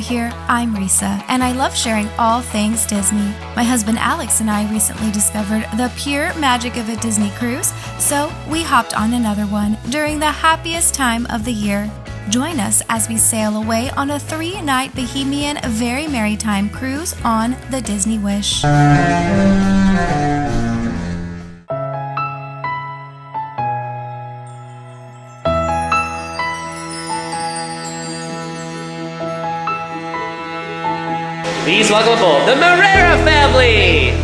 here. I'm Risa, and I love sharing all things Disney. My husband Alex and I recently discovered the pure magic of a Disney cruise, so we hopped on another one during the happiest time of the year. Join us as we sail away on a 3-night Bohemian Very Merrytime cruise on the Disney Wish. Please welcome aboard the Marrera family!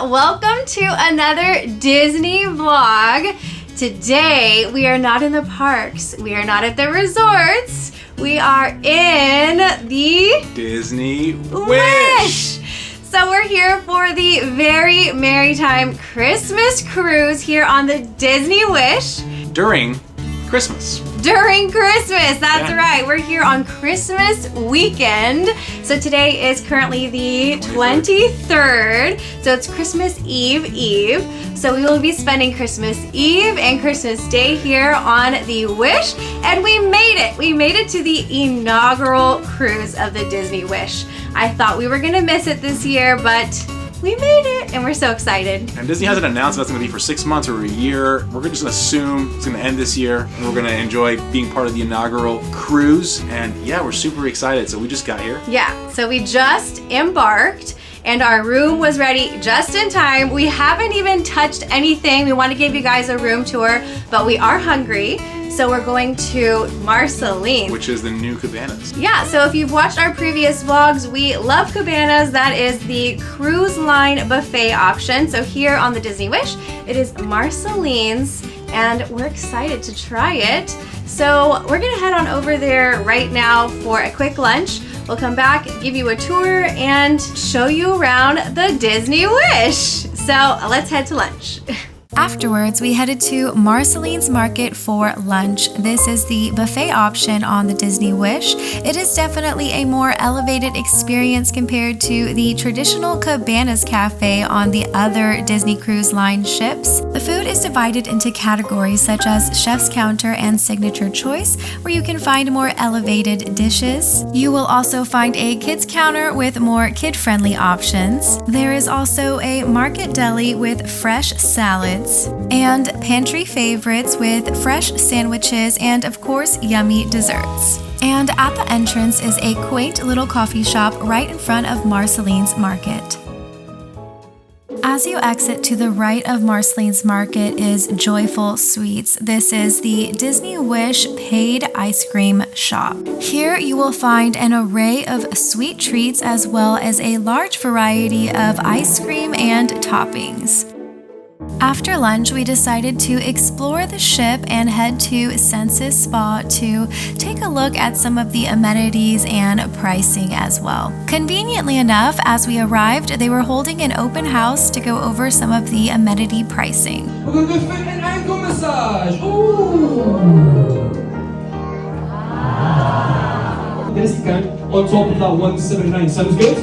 Welcome to another Disney vlog. Today, we are not in the parks. We are not at the resorts. We are in the Disney Wish. So we're here for the Very Merrytime Christmas cruise here on the Disney Wish. During Christmas. That's right. We're here on Christmas weekend. So today is currently the 23rd. So it's Christmas Eve. So we will be spending Christmas Eve and Christmas Day here on the Wish. And we made it. We made it to the inaugural cruise of the Disney Wish. I thought we were going to miss it this year, but we made it, and we're so excited. And Disney hasn't announced if that's going to be for 6 months or a year. We're just going to assume it's going to end this year, and we're going to enjoy being part of the inaugural cruise. And yeah, we're super excited. So we just got here. Yeah, so we just embarked, and our room was ready just in time. We haven't even touched anything. We want to give you guys a room tour, but we are hungry. So we're going to Marceline, which is the new Cabanas. Yeah, so if you've watched our previous vlogs, we love Cabanas. That is the cruise line buffet option. So here on the Disney Wish, it is Marceline's, and we're excited to try it. So we're gonna head on over there right now for a quick lunch. We'll come back, give you a tour, and show you around the Disney Wish. So let's head to lunch. Afterwards, we headed to Marceline's Market for lunch. This is the buffet option on the Disney Wish. It is definitely a more elevated experience compared to the traditional Cabanas Cafe on the other Disney Cruise Line ships. The food is divided into categories such as Chef's Counter and Signature Choice, where you can find more elevated dishes. You will also find a kids counter with more kid-friendly options. There is also a market deli with fresh salads, and pantry favorites with fresh sandwiches and, of course, yummy desserts. And at the entrance is a quaint little coffee shop right in front of Marceline's Market. As you exit to the right of Marceline's Market is Joyful Sweets. This is the Disney Wish paid ice cream shop. Here you will find an array of sweet treats as well as a large variety of ice cream and toppings. After lunch, we decided to explore the ship and head to Senses Spa to take a look at some of the amenities and pricing as well. Conveniently enough, as we arrived, they were holding an open house to go over some of the amenity pricing. We're going to do foot and ankle massage. Ooh! Discount on top of that 179. Sounds good?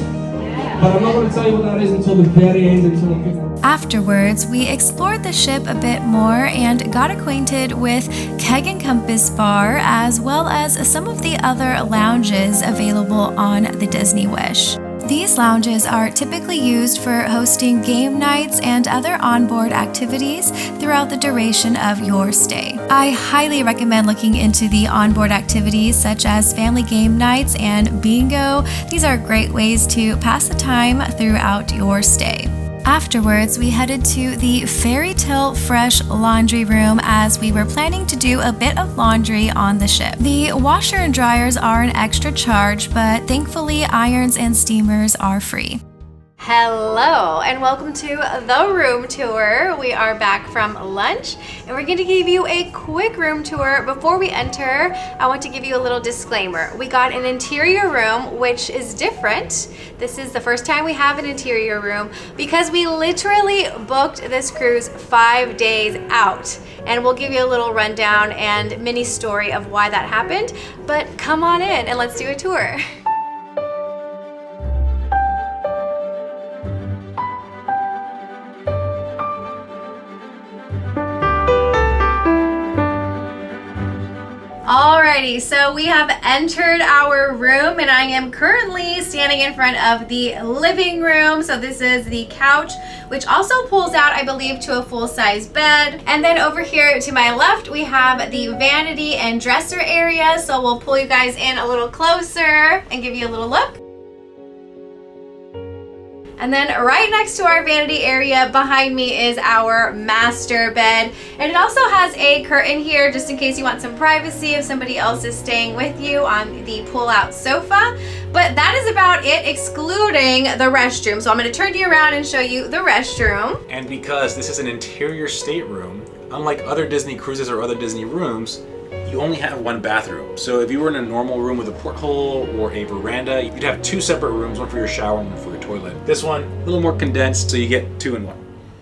But I'm not going to tell you what that is until the very end, Afterwards, we explored the ship a bit more and got acquainted with Keg and Compass Bar as well as some of the other lounges available on the Disney Wish. These lounges are typically used for hosting game nights and other onboard activities throughout the duration of your stay. I highly recommend looking into the onboard activities such as family game nights and bingo. These are great ways to pass the time throughout your stay. Afterwards, we headed to the Fairy Tale Fresh laundry room as we were planning to do a bit of laundry on the ship. The washer and dryers are an extra charge, but thankfully irons and steamers are free. Hello and welcome to the room tour. We are back from lunch and we're going to give you a quick room tour. Before we enter, I want to give you a little disclaimer. We got an interior room which is different. This is the first time we have an interior room because we literally booked this cruise 5 days out. And we'll give you a little rundown and mini story of why that happened. But come on in and let's do a tour. Alrighty, so we have entered our room and I am currently standing in front of the living room. So this is the couch, which also pulls out, I believe, to a full-size bed. And then over here to my left, we have the vanity and dresser area. So we'll pull you guys in a little closer and give you a little look. And then right next to our vanity area behind me is our master bed. And it also has a curtain here just in case you want some privacy if somebody else is staying with you on the pull-out sofa. But that is about it, excluding the restroom. So I'm gonna turn you around and show you the restroom. And because this is an interior stateroom, unlike other Disney cruises or other Disney rooms, you only have one bathroom. So if you were in a normal room with a porthole or a veranda, you'd have two separate rooms, one for your shower and one for your toilet. This one, a little more condensed, so you get 2 in 1.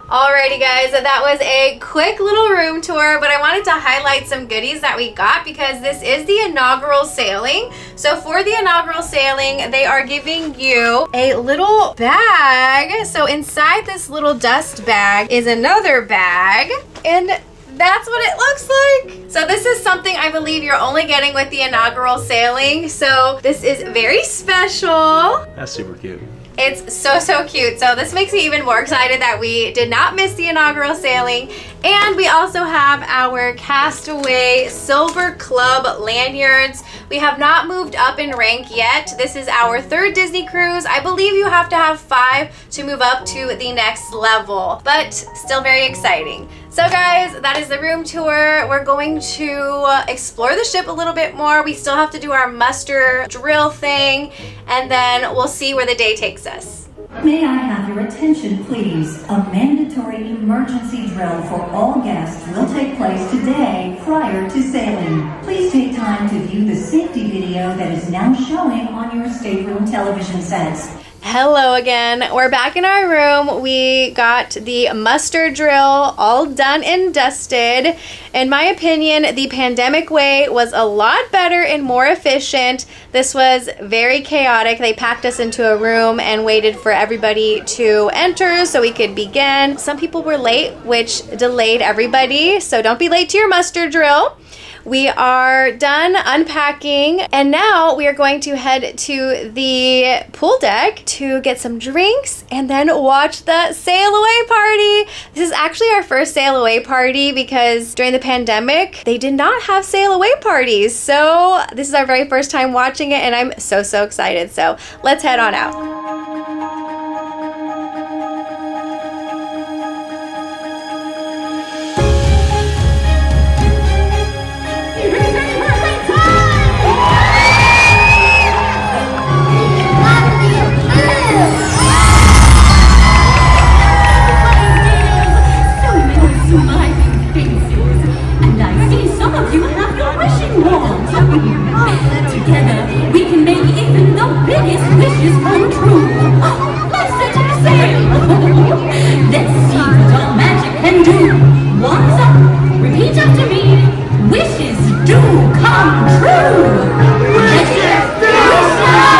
Alrighty guys, so that was a quick little room tour, but I wanted to highlight some goodies that we got because this is the inaugural sailing. So for the inaugural sailing, they are giving you a little bag. So inside this little dust bag is another bag, and that's what it looks like. So this is something I believe you're only getting with the inaugural sailing. So this is very special. That's super cute. It's so cute. So this makes me even more excited that we did not miss the inaugural sailing. And we also have our Castaway Silver Club lanyards. We have not moved up in rank yet. This is our 3rd Disney cruise. I believe you have to have 5 to move up to the next level, but still very exciting. So guys, that is the room tour. We're going to explore the ship a little bit more. We still have to do our muster drill thing, and then we'll see where the day takes us. May I have your attention, please? A mandatory emergency drill for all guests will take place today prior to sailing. Please take time to view the safety video that is now showing on your stateroom television sets. Hello again. We're back in our room. We got the muster drill all done and dusted. In my opinion, the pandemic way was a lot better and more efficient. This was very chaotic. They packed us into a room and waited for everybody to enter so we could begin. Some people were late, which delayed everybody, so don't be late to your muster drill. We are done unpacking and now we are going to head to the pool deck to get some drinks and then watch the sail away party. This is actually our first sail away party because during the pandemic, they did not have sail away parties. So this is our very first time watching it and I'm so excited. So let's head on out. Together, we can make even the biggest wishes come true. Let's set it sail. Let's see what our magic can do. One's up. Repeat after me. Wishes do come true. Wishes do come true.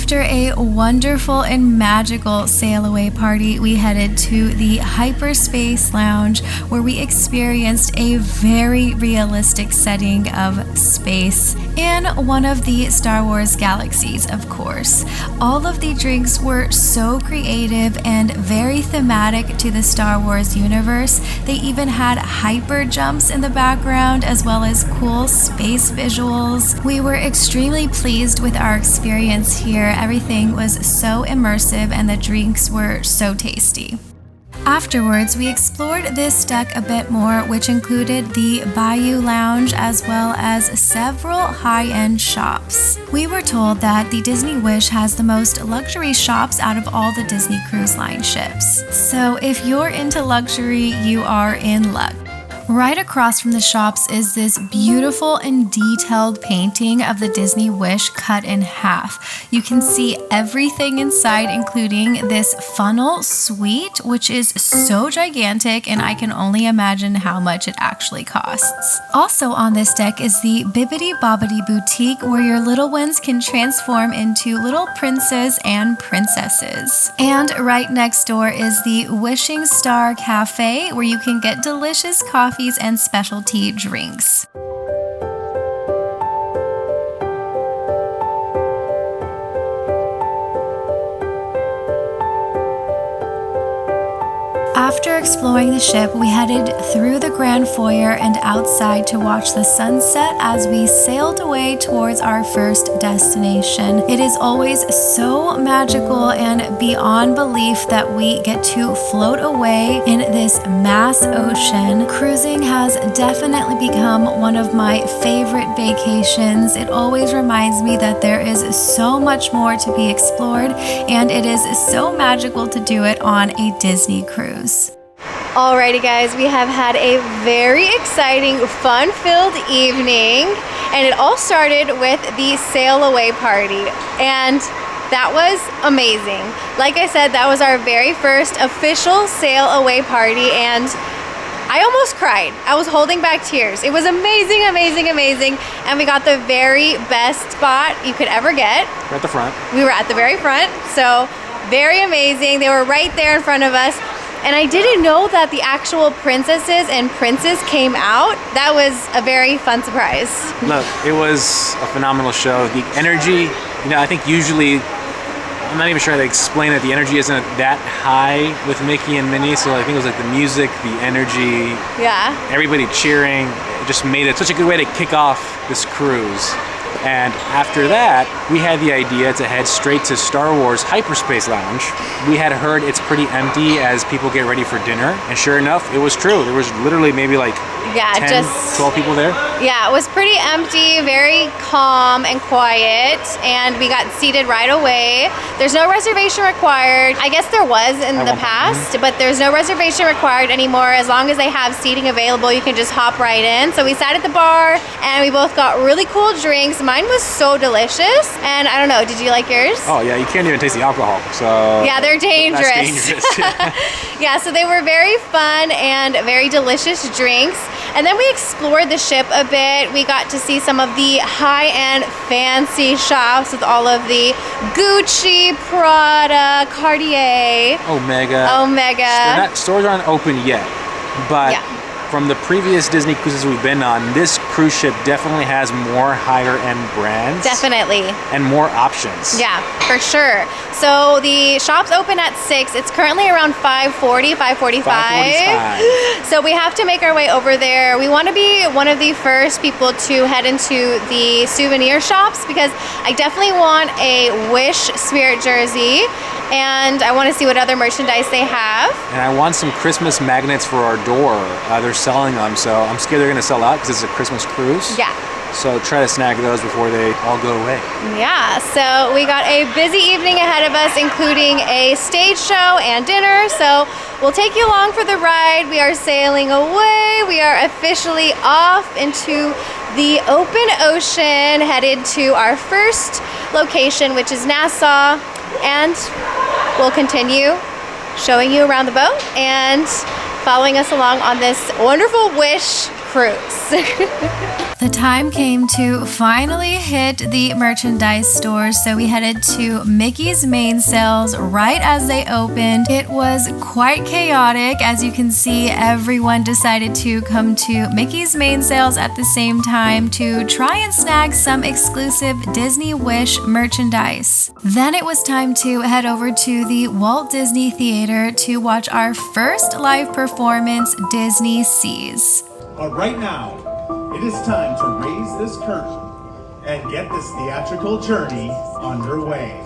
After a wonderful and magical sail away party, we headed to the Hyperspace Lounge, where we experienced a very realistic setting of space in one of the Star Wars galaxies, of course. All of the drinks were so creative and very thematic to the Star Wars universe. They even had hyper jumps in the background as well as cool space visuals. We were extremely pleased with our experience here. Everything was so immersive and the drinks were so tasty. Afterwards, we explored this deck a bit more, which included the Bayou Lounge as well as several high-end shops. We were told that the Disney Wish has the most luxury shops out of all the Disney Cruise Line ships. So if you're into luxury, you are in luck. Right across from the shops is this beautiful and detailed painting of the Disney Wish cut in half. You can see everything inside, including this funnel suite, which is so gigantic, and I can only imagine how much it actually costs. Also on this deck is the Bibbidi Bobbidi Boutique, where your little ones can transform into little princes and princesses. And right next door is the Wishing Star Cafe, where you can get delicious coffee and specialty drinks. After exploring the ship, we headed through the grand foyer and outside to watch the sunset as we sailed away towards our first destination. It is always so magical and beyond belief that we get to float away in this mass ocean. Cruising has definitely become one of my favorite vacations. It always reminds me that there is so much more to be explored, and it is so magical to do it on a Disney cruise. Alrighty guys, we have had a very exciting, fun-filled evening, and it all started with the sail away party, and that was amazing. Like I said, that was our very first official sail away party, and I almost cried. I was holding back tears. It was amazing, amazing, amazing, and we got the very best spot you could ever get. We're at the front. We were at the very front, so very amazing. They were right there in front of us. And I didn't know that the actual princesses and princes came out. That was a very fun surprise. Look, it was a phenomenal show. The energy, I think usually, I'm not even sure how to explain it. The energy isn't that high with Mickey and Minnie, so I think it was like the music, the energy, everybody cheering. It just made it such a good way to kick off this cruise. And after that, we had the idea to head straight to Star Wars Hyperspace Lounge. We had heard it's pretty empty as people get ready for dinner, and sure enough, it was true. There was literally maybe like 10, 12 people there. Yeah, it was pretty empty, very calm and quiet, and we got seated right away. There's no reservation required. I guess there was in the past, but there's no reservation required anymore. As long as they have seating available, you can just hop right in. So we sat at the bar, and we both got really cool drinks. Mine was so delicious, and I don't know, did you like yours? Oh yeah, you can't even taste the alcohol, so... Yeah, they're dangerous. That's dangerous. Yeah, so they were very fun and very delicious drinks. And then we explored the ship a bit. We got to see some of the high-end fancy shops with all of the Gucci, Prada, Cartier, Omega. Stores aren't open yet, but from the previous Disney cruises we've been on, this cruise ship definitely has more higher-end brands. Definitely. And more options. Yeah, for sure. So the shop's open at 6. It's currently around 5:40, 5:45. So we have to make our way over there. We want to be one of the first people to head into the souvenir shops because I definitely want a Wish Spirit jersey, and I want to see what other merchandise they have. And I want some Christmas magnets for our door. They're selling them, so I'm scared they're going to sell out because it's a Christmas cruise. Yeah. So try to snag those before they all go away. Yeah, so we got a busy evening ahead of us, including a stage show and dinner. So we'll take you along for the ride. We are sailing away. We are officially off into the open ocean, headed to our first location, which is Nassau. And we'll continue showing you around the boat and following us along on this wonderful Wish cruise. The time came to finally hit the merchandise stores, so we headed to Mickey's main sales right as they opened. It was quite chaotic. As you can see, everyone decided to come to Mickey's main sales at the same time to try and snag some exclusive Disney Wish merchandise. Then it was time to head over to the Walt Disney Theater to watch our first live performance, Disney Seas. Right now, it is time to raise this curtain and get this theatrical journey underway.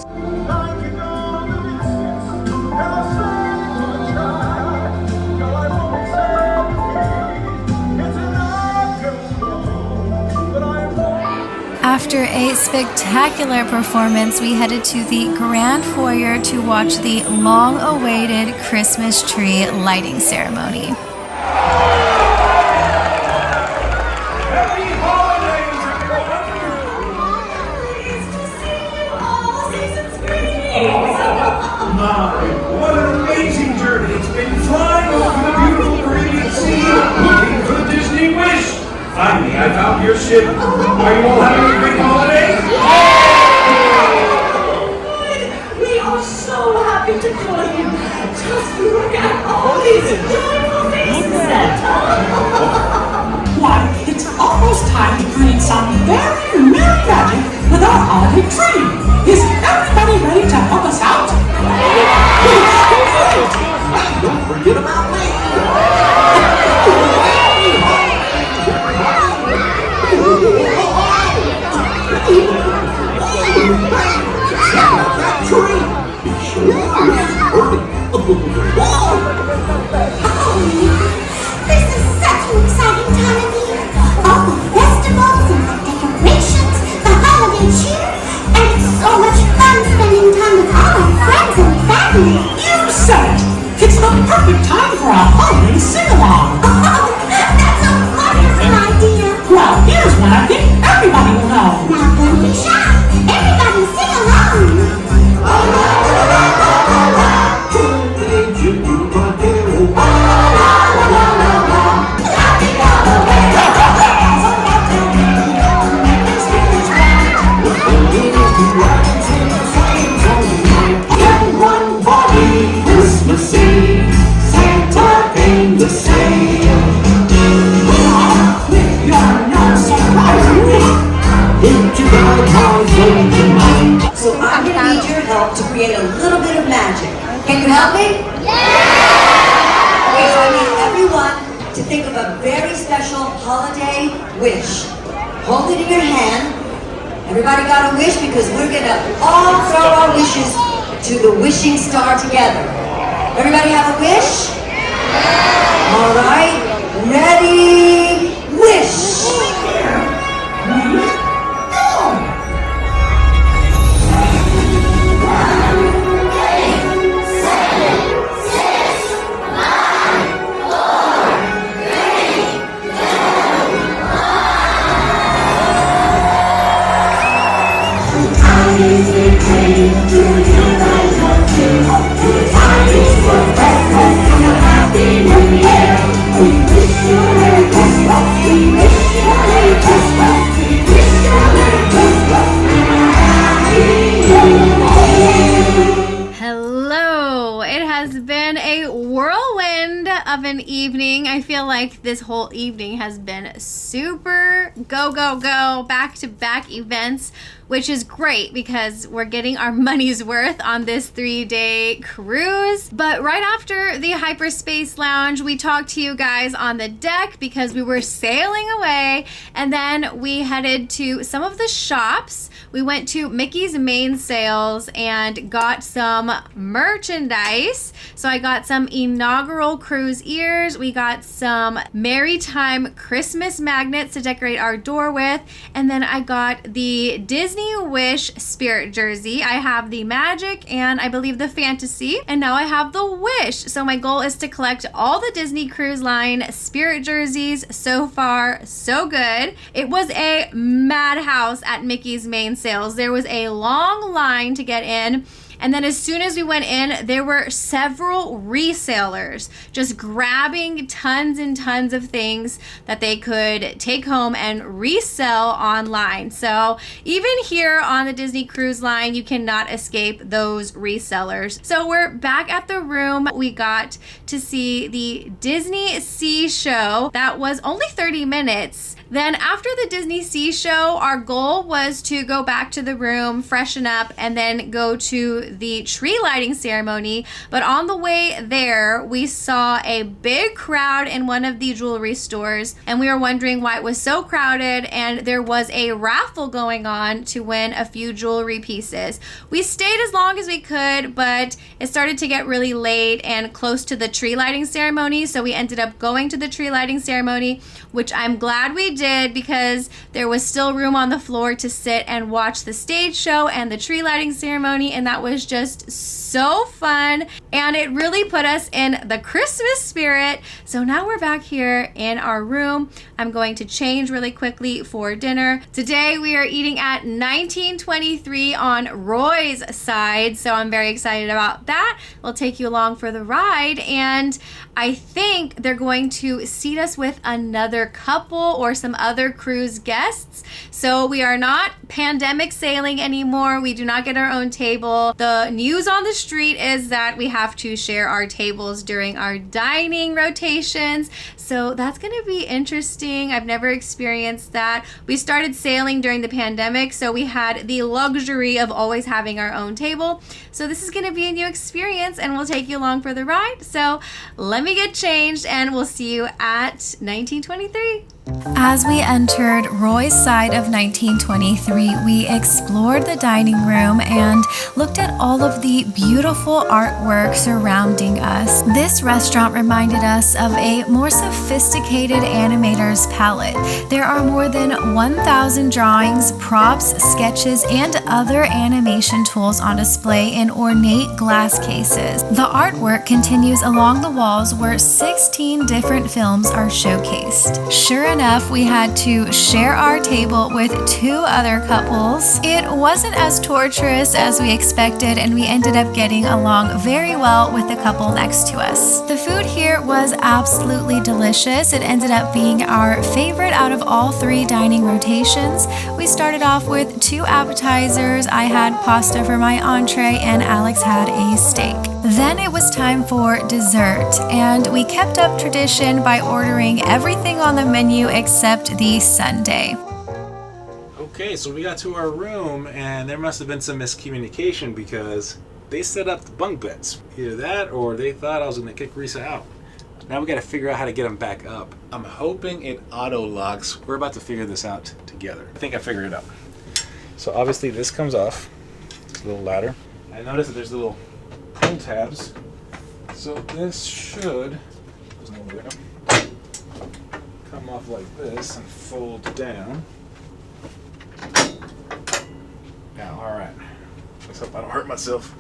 After a spectacular performance, we headed to the Grand Foyer to watch the long-awaited Christmas tree lighting ceremony. What an amazing journey it's been, flying over the beautiful Caribbean Sea, looking for the Disney Wish. Finally, I found your ship. Are you all having a great holiday? We are so happy to join you. Just look at all these joyful faces that Why, it's almost time to create some very merry magic with our holiday tree. Is everybody ready to help us out? Don't forget about me. That tree. Be sure This is such an exciting time of year. All the festivals and the decorations, the holiday cheer, and it's so much fun spending time with all our friends and family. You said it. It's the perfect time for a holiday sing-along. Oh, that's a wonderful idea. Well, here's one I think everybody will know. Now don't be shy. Everybody sing along. Christmas Eve, Santa came to say, with your nose so into the house of your mind. So I'm going to need your help to create a little bit of magic. Can you help me? Okay, so I need everyone to think of a very special holiday wish. Hold it in your hand. Everybody got a wish because we're going to all throw our wishes to the wishing star together. Everybody have a wish? All right, ready, wish. Hello! It has been a whirlwind of an evening. I feel like this whole evening has been super go, go, go, back-to-back events, which is great because we're getting our money's worth on this 3-day cruise. But right after the Hyperspace Lounge, we talked to you guys on the deck because we were sailing away, and then we headed to some of the shops. We went to Mickey's main sales and got some merchandise. So I got some inaugural cruise ears. We got some Merrytime Christmas magnets to decorate our door with. And then I got the Disney Wish Spirit jersey. I have the Magic and I believe the Fantasy. And now I have the Wish. So my goal is to collect all the Disney Cruise Line Spirit jerseys. So far, so good. It was a madhouse at Mickey's main sales. There was a long line to get in. And then as soon as we went in, there were several resellers just grabbing tons and tons of things that they could take home and resell online. So even here on the Disney Cruise Line, you cannot escape those resellers. So we're back at the room. We got to see the Disney Sea Show. That was only 30 minutes. Then after the Disney Sea Show, our goal was to go back to the room, freshen up, and then go to the tree lighting ceremony. But on the way there, we saw a big crowd in one of the jewelry stores, and we were wondering why it was so crowded, and there was a raffle going on to win a few jewelry pieces. We stayed as long as we could, but it started to get really late and close to the tree lighting ceremony, so we ended up going to the tree lighting ceremony, which I'm glad we did because there was still room on the floor to sit and watch the stage show and the tree lighting ceremony, and that was just so fun, and it really put us in the Christmas spirit. So now we're back here in our room. I'm going to change really quickly for dinner. Today we are eating at 1923 on Roy's side, so I'm very excited about that. We'll take you along for the ride, and I think they're going to seat us with another couple or some other cruise guests. So we are not pandemic sailing anymore. We do not get our own table. The news on the street is that we have to share our tables during our dining rotations. So that's going to be interesting. I've never experienced that. We started sailing during the pandemic, so we had the luxury of always having our own table. So this is going to be a new experience, and we'll take you along for the ride. So let me get changed, and we'll see you at 1923. As we entered Roy's side of 1923, we explored the dining room and looked at all of the beautiful artwork surrounding us. This restaurant reminded us of a more sophisticated animator's palette. There are more than 1,000 drawings, props, sketches, and other animation tools on display in ornate glass cases. The artwork continues along the walls where 16 different films are showcased. Sure enough, we had to share our table with 2 other couples. It wasn't as torturous as we expected, and we ended up getting along very well with the couple next to us. The food here was absolutely delicious. It ended up being our favorite out of all 3 dining rotations. We started off with 2 appetizers. I had pasta for my entree, and Alex had a steak. Then it was time for dessert, and we kept up tradition by ordering everything on the menu except the sundae. Okay, so we got to our room, and there must have been some miscommunication because they set up the bunk beds. Either that, or they thought I was going to kick Risa out. Now we got to figure out how to get them back up. I'm hoping it auto locks. We're about to figure this out together. I think I figured it out. So obviously this comes off. It's a little ladder. I noticed that there's little pull tabs. So this should come off like this and fold down. Now, all right. Let's hope I don't hurt myself.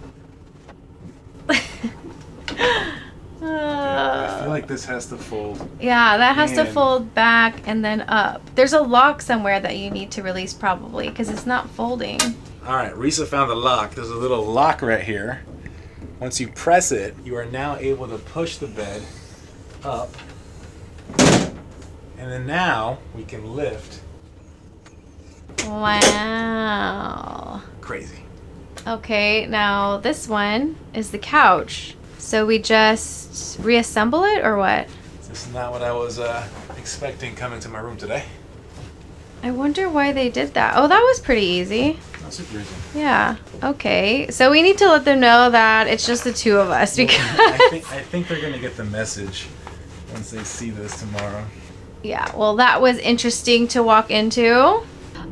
I feel like this has to fold. Yeah, that has to fold back and then up. There's a lock somewhere that you need to release probably because it's not folding. All right, Risa found the lock. There's a little lock right here. Once you press it, you are now able to push the bed up. And then now we can lift. Wow. Crazy. Okay, now this one is the couch. So we just reassemble it or what? This is not what I was expecting coming to my room today. I wonder why they did that. Oh, that was pretty easy. Not super easy. Yeah. Okay. So we need to let them know that it's just the 2 of us because I think they're gonna get the message once they see this tomorrow. Yeah, well, that was interesting to walk into.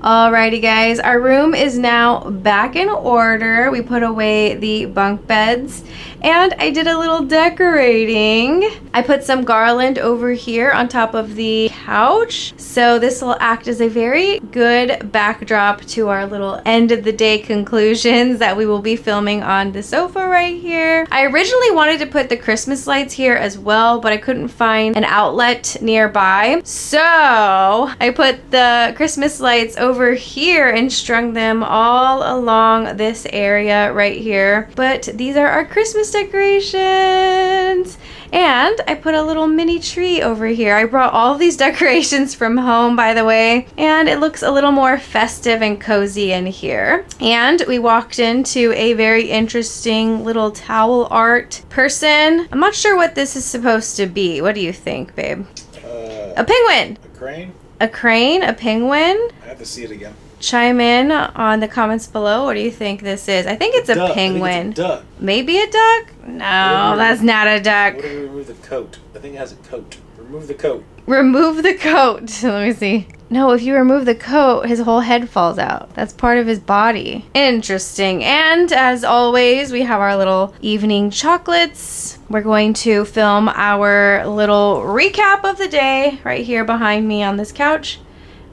Alrighty guys, our room is now back in order. We put away the bunk beds and I did a little decorating. I put some garland over here on top of the couch. So this will act as a very good backdrop to our little end of the day conclusions that we will be filming on the sofa right here. I originally wanted to put the Christmas lights here as well, but I couldn't find an outlet nearby. So I put the Christmas lights over over here and strung them all along this area right here. But these are our Christmas decorations. And I put a little mini tree over here. I brought all of these decorations from home, by the way, and it looks a little more festive and cozy in here. And we walked into a very interesting little towel art person. I'm not sure what this is supposed to be. What do you think, babe? A penguin. A crane? A crane, a penguin. I have to see it again. Chime in on the comments below. What do you think this is? I think it's a penguin. I think it's a duck. Maybe a duck? No, that's not a duck. What do we remove the coat? I think it has a coat. Remove the coat. Remove the coat. Let me see. No, if you remove the coat, his whole head falls out. That's part of his body. Interesting. And as always, we have our little evening chocolates. We're going to film our little recap of the day right here behind me on this couch.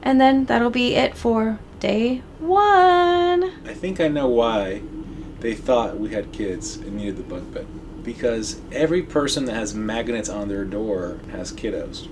And then that'll be it for day 1. I think I know why they thought we had kids and needed the bunk bed. Because every person that has magnets on their door has kiddos.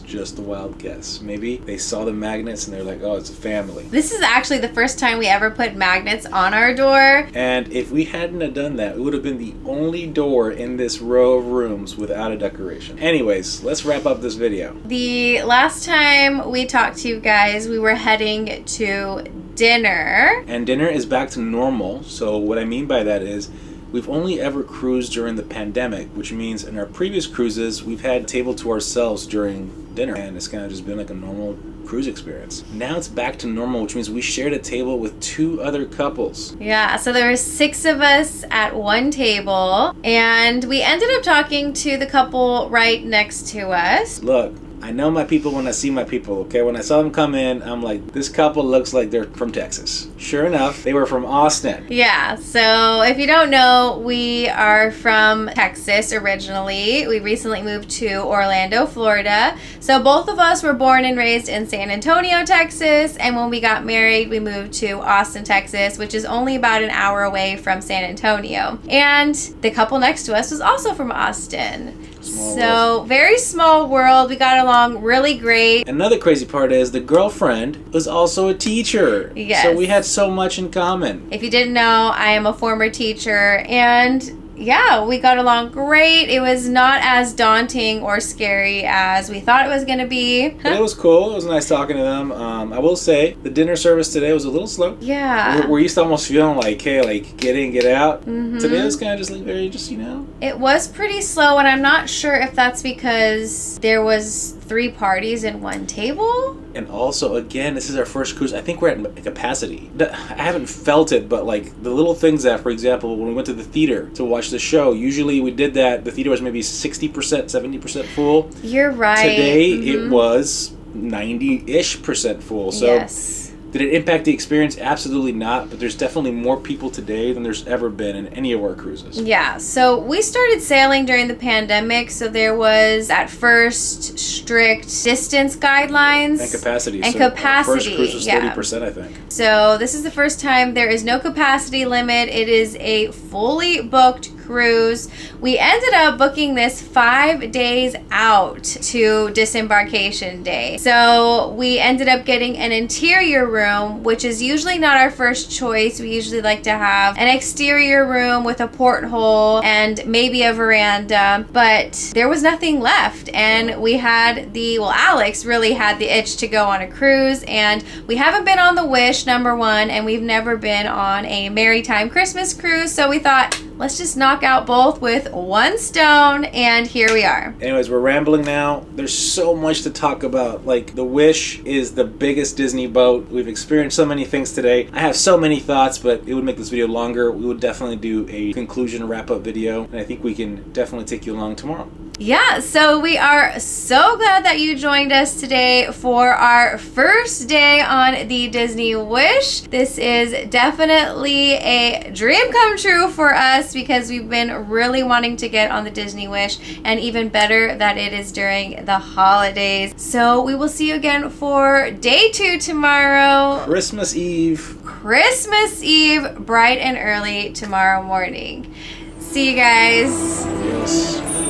Just a wild guess. Maybe they saw the magnets and they're like, oh, it's a family. This is actually the first time we ever put magnets on our door. And if we hadn't have done that, it would have been the only door in this row of rooms without a decoration. Anyways, let's wrap up this video. The last time we talked to you guys, we were heading to dinner. And dinner is back to normal. So what I mean by that is we've only ever cruised during the pandemic, which means in our previous cruises, we've had a table to ourselves during dinner, and it's kind of just been like a normal cruise experience. Now it's back to normal, which means we shared a table with 2 other couples. Yeah, so there were 6 of us at one table, and we ended up talking to the couple right next to us. Look, I know my people when I see my people, okay? When I saw them come in, I'm like, this couple looks like they're from Texas. Sure enough, they were from Austin. Yeah, so if you don't know, we are from Texas originally. We recently moved to Orlando, Florida. So both of us were born and raised in San Antonio, Texas. And when we got married, we moved to Austin, Texas, which is only about an hour away from San Antonio. And the couple next to us was also from Austin. So very small world. We got along really great. Another crazy part is the girlfriend was also a teacher. Yes. So we had so much in common. If you didn't know, I am a former teacher, and yeah, we got along great. It was not as daunting or scary as we thought it was going to be. But it was cool. It was nice talking to them. I will say the dinner service today was a little slow. Yeah. We're used to almost feeling like, hey, like get in, get out. Mm-hmm. Today it was kind of just like very just, you know. It was pretty slow, and I'm not sure if that's because there was 3 parties in one table. And also, again, this is our first cruise. I think we're at capacity. I haven't felt it, but like the little things that, for example, when we went to the theater to watch the show, usually we did that. The theater was maybe 60%, 70% full. You're right. Today it was 90-ish% full. So yes. Did it impact the experience? Absolutely not, but there's definitely more people today than there's ever been in any of our cruises. Yeah, so we started sailing during the pandemic, so there was at first strict distance guidelines. And capacity. And so capacity, our first cruise was 30%, I think. So this is the first time there is no capacity limit. It is a fully booked cruise. We ended up booking this 5 days out to disembarkation day. So we ended up getting an interior room, which is usually not our first choice. We usually like to have an exterior room with a porthole and maybe a veranda, but there was nothing left. And we had Alex really had the itch to go on a cruise, and we haven't been on the Wish, number 1, and we've never been on a Merrytime Christmas cruise. So we thought, let's just knock out both with one stone, and here we are. Anyways, we're rambling now. There's so much to talk about. Like, the Wish is the biggest Disney boat. We've experienced so many things today. I have so many thoughts, but it would make this video longer. We would definitely do a conclusion wrap-up video, and I think we can definitely take you along tomorrow. Yeah, so we are so glad that you joined us today for our first day on the Disney Wish. This is definitely a dream come true for us because we've been really wanting to get on the Disney Wish, and even better that it is during the holidays. So we will see you again for day 2 tomorrow. Christmas Eve. Christmas Eve, bright and early tomorrow morning. See you guys. Yes.